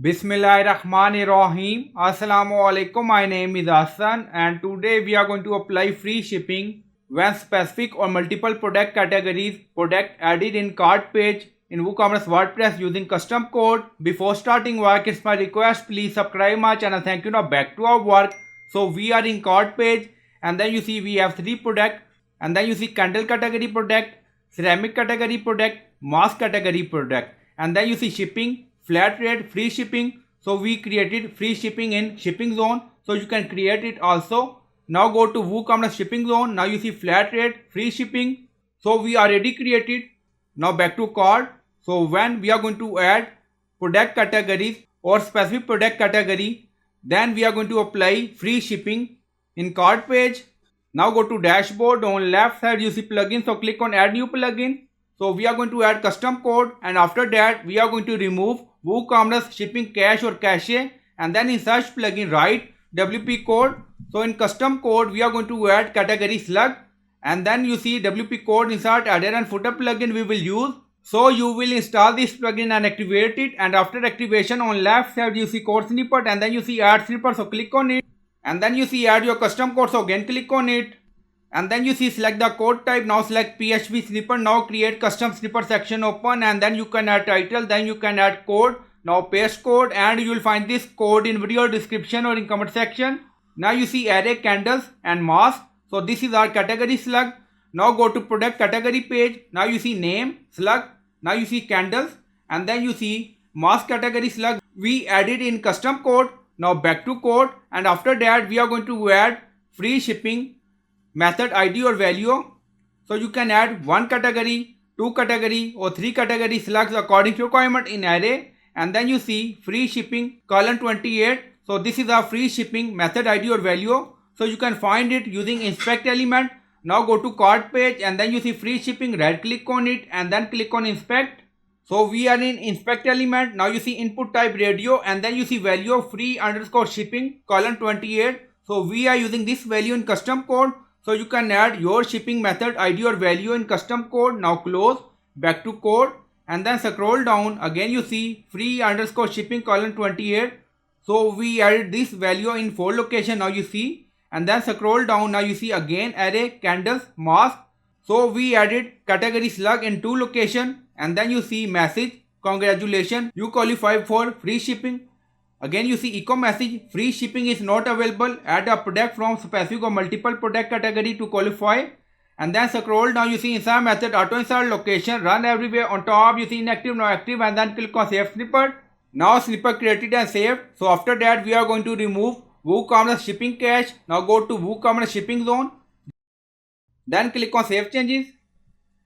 Bismillahirrahmanirrahim. Assalamu alaikum. My name is Hassan and today we are going to apply free shipping when specific or multiple product categories product added in cart page in WooCommerce WordPress using custom code. Before starting work, it's my request, please subscribe my channel. Thank you. Now back to our work. So we are in cart page and then you see we have three product and then you see candle category product, ceramic category product, mask category product, and then you see shipping, flat rate, free shipping. So we created free shipping in shipping zone, so you can create it also. Now go to WooCommerce shipping zone. Now you see flat rate, free shipping. So we already created. Now back to cart. So when we are going to add product categories or specific product category, then we are going to apply free shipping in cart page. Now go to dashboard. On left side you see plugin, so click on add new plugin. So we are going to add custom code, and after that we are going to remove WooCommerce shipping cache or cache, and then in search plugin write WP code. So in custom code we are going to add category slug, and then you see WP code insert header and footer plugin we will use. So you will install this plugin and activate it, and after activation on left side you see code snippet, and then you see add snippet, so click on it, and then you see add your custom code, so again click on it, and then you see select the code type. Now select PHP snippet. Now create custom snippet section open, and then you can add title, then you can add code. Now paste code, and you will find this code in video description or in comment section. Now you see array, candles and mask. So this is our category slug. Now go to product category page. Now you see name slug. Now you see candles, and then you see mask category slug. We added in custom code. Now back to code, and after that we are going to add free shipping method ID or value. So you can add one category, two category or three category slugs according to requirement in array, and then you see free shipping colon 28. So this is our free shipping method ID or value. So you can find it using inspect element. Now go to cart page, and then you see free shipping, right click on it and then click on inspect. So we are in inspect element. Now you see input type radio, and then you see value of free underscore shipping colon 28. So we are using this value in custom code. So you can add your shipping method ID or value in custom code. Now close, back to code, and then scroll down. Again you see free underscore shipping colon 28. So we added this value in 4 location. Now you see, and then scroll down. Now you see again array, candles, mask. So we added category slug in 2 location, and then you see message, congratulations, you qualify for free shipping. Again you see echo message, free shipping is not available, add a product from specific or multiple product category to qualify. And then scroll down, you see insert method, auto insert location, run everywhere. On top you see inactive, now active, and then click on save snippet. Now snippet created and saved. So after that we are going to remove WooCommerce shipping cache. Now go to WooCommerce shipping zone, then click on save changes,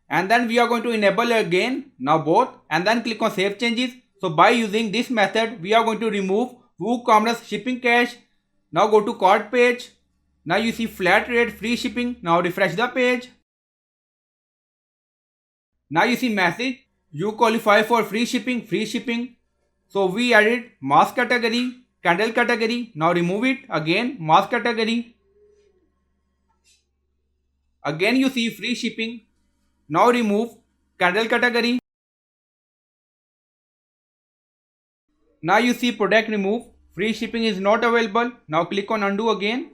and then we are going to enable again, now both, and then click on save changes. So by using this method we are going to remove WooCommerce shipping cache. Now go to cart page. Now you see flat rate, free shipping. Now refresh the page. Now you see message, you qualify for free shipping, free shipping. So we added mask category, candle category. Now remove it, again mask category. Again you see free shipping. Now remove candle category. Now you see product remove, free shipping is not available. Now click on undo again.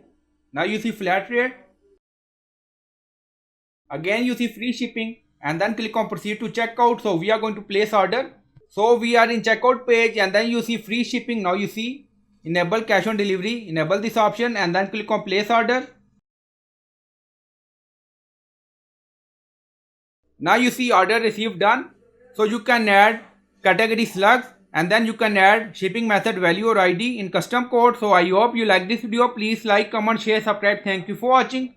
Now you see flat rate. Again you see free shipping, and then click on proceed to checkout. So we are going to place order. So we are in checkout page, and then you see free shipping. Now you see enable cash on delivery, enable this option, and then click on place order. Now you see order received done. So you can add category slugs, and then you can add shipping method value or ID in custom code. So I hope you like this video. Please like, comment, share, subscribe. Thank you for watching.